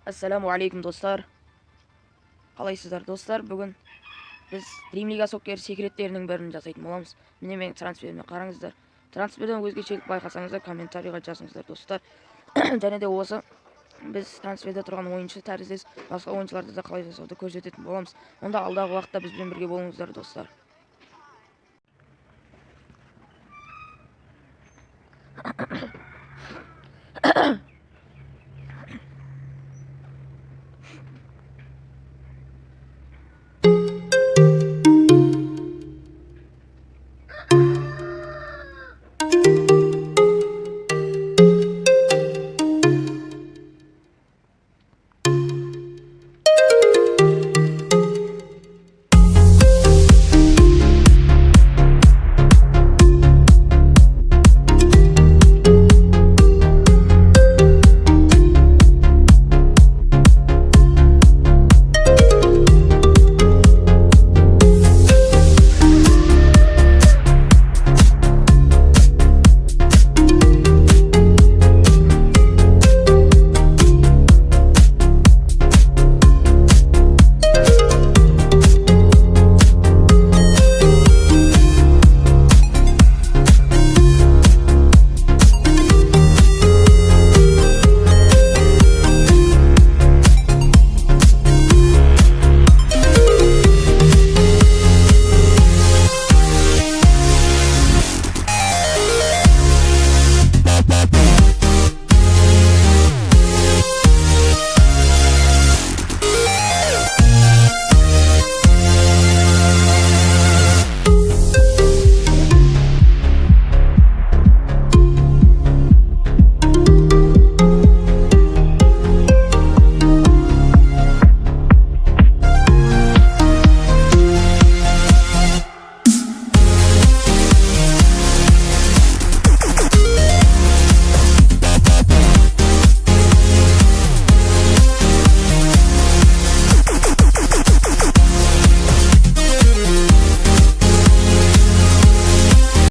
Ассаламу алейкум достар. Қалайсыздар достар? Бүгін біз Дрим лига соккер секреттерінің бірін жасайтын боламыз. Міне менің трансферіме қараңыздар. Трансферден өзгешелік байқасаңыздар комментарийға жазыңыздар достар. Және де осы біз трансферде тұрған ойыншы тәріздес басқа ойыншыларды да қалай жасауды көрсететін боламыз. Онда алдағы уақытта бізбен бірге болыңыздар достар.